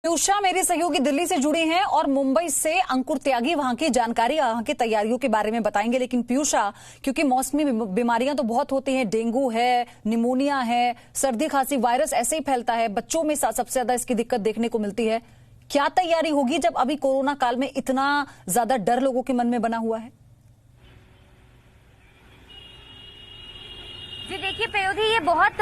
पीयूषा मेरी सहयोगी दिल्ली से जुड़ी हैं और मुंबई से अंकुर त्यागी वहां की जानकारी, वहां की तैयारियों के बारे में बताएंगे। लेकिन पीयूषा, क्योंकि मौसमी बीमारियां तो बहुत होती हैं, डेंगू है, निमोनिया है, सर्दी खांसी, वायरस ऐसे ही फैलता है, बच्चों में सबसे ज्यादा इसकी दिक्कत देखने को मिलती है। क्या तैयारी होगी जब अभी कोरोना काल में इतना ज्यादा डर लोगों के मन में बना हुआ है? जी देखिए पयोधी, ये बहुत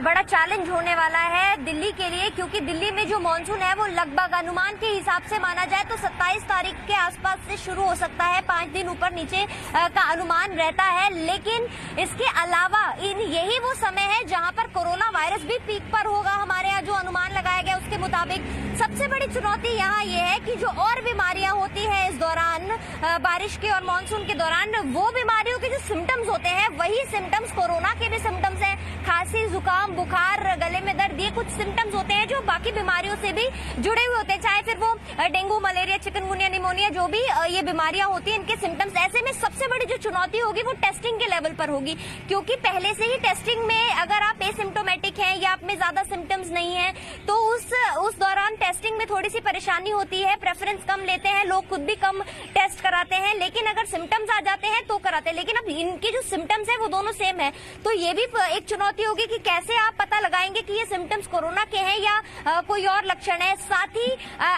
बड़ा चैलेंज होने वाला है दिल्ली के लिए, क्योंकि दिल्ली में जो मानसून है वो लगभग अनुमान के हिसाब से माना जाए तो 27 तारीख के आसपास से शुरू हो सकता है। 5 दिन ऊपर नीचे का अनुमान रहता है। लेकिन इसके अलावा यही वो समय है जहां पर कोरोना वायरस भी पीक पर होगा। हमारे यहाँ जो अनुमान लगाया गया उसके मुताबिक सबसे बड़ी चुनौती यहाँ ये है कि जो और बीमारियां होती है इस दौरान, बारिश के और मानसून के दौरान, वो बीमारियों के जो सिम्टम्स होते हैं वही सिम्टम्स कोरोना के भी सिम्टम्स हैं। खांसी, जुकाम, बुखार, गले में दर्द, ये कुछ सिम्टम्स होते हैं जो बाकी बीमारियों से भी जुड़े हुए होते हैं, चाहे फिर वो डेंगू, मलेरिया, चिकनगुनिया, निमोनिया, जो भी ये बीमारियां होती हैं, इनके सिम्टम्स। ऐसे में सबसे बड़ी जो चुनौती होगी वो टेस्टिंग के लेवल पर होगी, क्योंकि पहले से ही टेस्टिंग में अगर आप एसिम्टोमेटिक हैं या आप में ज्यादा सिम्टम्स नहीं है तो उस दौरान टेस्टिंग में थोड़ी सी परेशानी होती है। प्रेफरेंस कम लेते हैं लोग, खुद भी कम टेस्ट कराते हैं। लेकिन अगर सिम्टम्स आ जाते हैं तो कराते हैं। लेकिन अब इनके जो सिम्टम्स है वो दोनों सेम है, तो ये भी एक चुनौती होगी कि कैसे आप पता लगाएंगे कि ये सिम्टम्स कोरोना के हैं या कोई और लक्षण है। साथ ही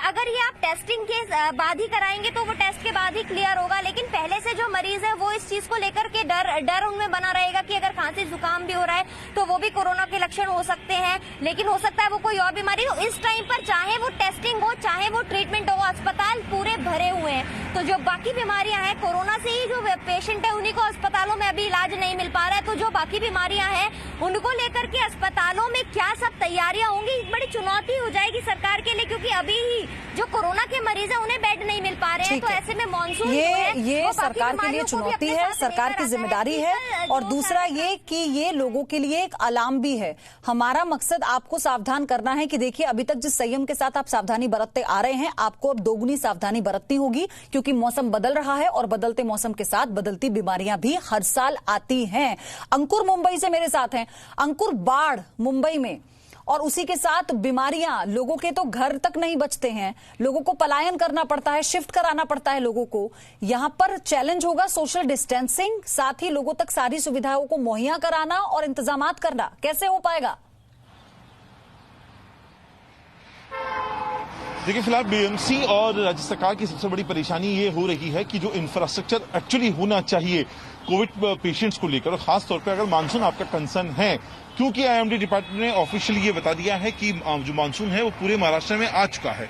अगर ये आप टेस्टिंग के बाद ही कराएंगे तो वो टेस्ट के बाद ही क्लियर होगा। लेकिन पहले से जो मरीज है वो इस चीज को लेकर के डर उनमें बना रहेगा कि अगर खांसी जुकाम भी हो रहा है तो वो भी कोरोना के लक्षण हो सकते हैं। लेकिन हो सकता है वो कोई और बीमारी हो। इस टाइम पर चाहे वो टेस्टिंग हो चाहे वो ट्रीटमेंट हो, अस्पताल पूरे भरे हुए हैं। तो जो बाकी बीमारियां हैं, कोरोना से ही जो पेशेंट है उन्हीं को अस्पतालों में अभी इलाज नहीं मिल पा रहा है, तो जो बाकी बीमारियां हैं उनको लेकर के अस्पतालों में क्या सब तैयारियां होंगी, एक बड़ी चुनौती हो जाएगी सरकार के लिए, क्योंकि अभी ही जो कोरोना के मरीज है उन्हें बेड नहीं मिल पा रहे हैं। तो ऐसे में मानसून ये सरकार के लिए चुनौती है, सरकार की जिम्मेदारी है। और दूसरा ये कि ये लोगों के लिए एक अलार्म भी है। हमारा मकसद आपको सावधान करना है कि देखिए, अभी तक जिस संयम के साथ आप सावधानी बरतते आ रहे हैं, आपको अब दोगुनी सावधानी बरतनी होगी, क्योंकि मौसम बदल रहा है और बदलते मौसम के साथ बदलती बीमारियां भी हर साल आती हैं। अंकुर मुंबई से मेरे साथ हैं। अंकुर, बाढ़ मुंबई में और उसी के साथ बीमारियां, लोगों के तो घर तक नहीं बचते हैं, लोगों को पलायन करना पड़ता है, शिफ्ट कराना पड़ता है लोगों को। यहां पर चैलेंज होगा सोशल डिस्टेंसिंग, साथ ही लोगों तक सारी सुविधाओं को मुहैया कराना और इंतजामात करना। कैसे हो पाएगा? देखिए, फिलहाल बीएमसी और राज्य सरकार की सबसे बड़ी परेशानी ये हो रही है कि जो इंफ्रास्ट्रक्चर एक्चुअली होना चाहिए कोविड पेशेंट्स को लेकर, और खास तौर पे अगर मानसून आपका कंसर्न है, क्योंकि आईएमडी डिपार्टमेंट ने ऑफिशियली ये बता दिया है कि जो मानसून है वो पूरे महाराष्ट्र में आ चुका है।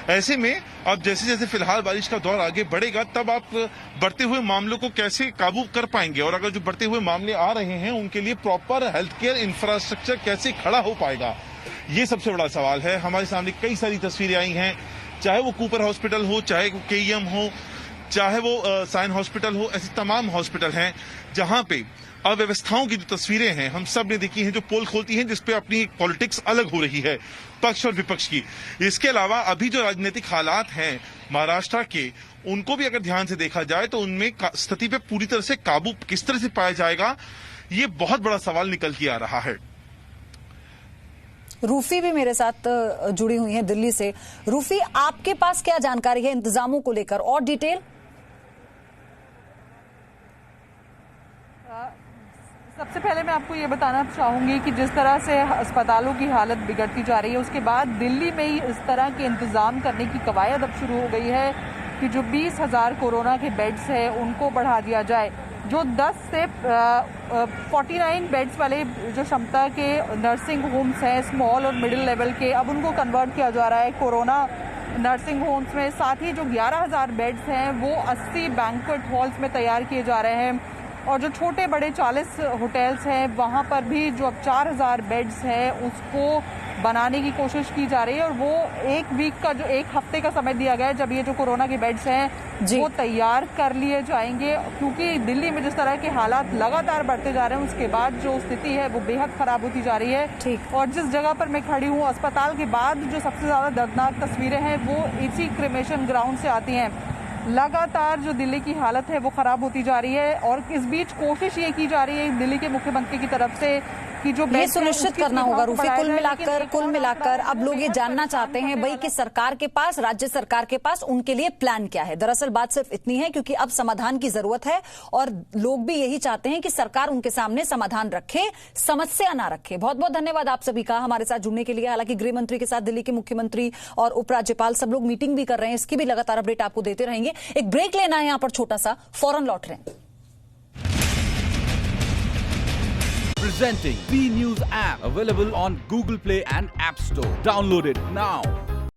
ऐसे में अब जैसे जैसे फिलहाल बारिश का दौर आगे बढ़ेगा, तब आप बढ़ते हुए मामलों को कैसे काबू कर पाएंगे, और अगर जो बढ़ते हुए मामले आ रहे हैं उनके लिए प्रॉपर हेल्थ केयर इंफ्रास्ट्रक्चर कैसे खड़ा हो पाएगा, ये सबसे बड़ा सवाल है। हमारे सामने कई सारी तस्वीरें आई हैं, चाहे वो कूपर हॉस्पिटल हो, चाहे वो केईएम हो, चाहे वो साइन हॉस्पिटल हो, ऐसे तमाम हॉस्पिटल हैं जहां पे अव्यवस्थाओं की जो तस्वीरें हैं हम सब ने देखी हैं, जो पोल खोलती हैं जिसपे अपनी एक पॉलिटिक्स अलग हो रही है पक्ष और विपक्ष की। इसके अलावा अभी जो राजनीतिक हालात हैं महाराष्ट्र के, उनको भी अगर ध्यान से देखा जाए तो उनमें स्थिति पे पूरी तरह से काबू किस तरह से पाया जाएगा, ये बहुत बड़ा सवाल निकल के आ रहा है। रूफी भी मेरे साथ जुड़ी हुई हैं दिल्ली से। रूफी, आपके पास क्या जानकारी है इंतजामों को लेकर और डिटेल? सबसे पहले मैं आपको ये बताना चाहूंगी कि जिस तरह से अस्पतालों की हालत बिगड़ती जा रही है, उसके बाद दिल्ली में ही इस तरह के इंतजाम करने की कवायद अब शुरू हो गई है कि जो 20,000 कोरोना के बेड्स हैं उनको बढ़ा दिया जाए। जो 10 से 49 बेड्स वाले जो क्षमता के नर्सिंग होम्स हैं, स्मॉल और मिडिल लेवल के, अब उनको कन्वर्ट किया जा रहा है कोरोना नर्सिंग होम्स में। साथ ही जो 11,000 बेड्स हैं वो 80 बैंक्वेट हॉल्स में तैयार किए जा रहे हैं, और जो छोटे बड़े 40 होटल्स हैं वहाँ पर भी जो अब 4,000 बेड्स हैं उसको बनाने की कोशिश की जा रही है। और वो एक वीक का, जो एक हफ्ते का समय दिया गया है जब ये जो कोरोना के बेड्स हैं वो तैयार कर लिए जाएंगे, क्योंकि दिल्ली में जिस तरह के हालात लगातार बढ़ते जा रहे हैं उसके बाद जो स्थिति है वो बेहद खराब होती जा रही है। ठीक। और जिस जगह पर मैं खड़ी हूँ, अस्पताल के बाद जो सबसे ज्यादा दर्दनाक तस्वीरें हैं वो इसी क्रिमेशन ग्राउंड से आती हैं। लगातार जो दिल्ली की हालत है वो खराब होती जा रही है, और इस बीच कोशिश ये की जा रही है दिल्ली के मुख्यमंत्री की तरफ से कि जो ये बेड सुनिश्चित करना होगा रूफी। कुल मिलाकर अब लोग ये जानना चाहते हैं भाई कि सरकार के पास, राज्य सरकार के पास उनके लिए प्लान क्या है। दरअसल बात सिर्फ इतनी है क्योंकि अब समाधान की जरूरत है और लोग भी यही चाहते हैं कि सरकार उनके सामने समाधान रखे, समस्या ना रखे। बहुत बहुत धन्यवाद आप सभी का हमारे साथ जुड़ने के लिए। हालांकि गृह मंत्री के साथ दिल्ली के मुख्यमंत्री और उपराज्यपाल सब लोग मीटिंग भी कर रहे हैं, इसकी भी लगातार अपडेट आपको देते रहेंगे। एक ब्रेक लेना है यहां पर छोटा सा, फौरन लौट रहे हैं। Presenting B News app, available on Google Play and App Store. Download it now.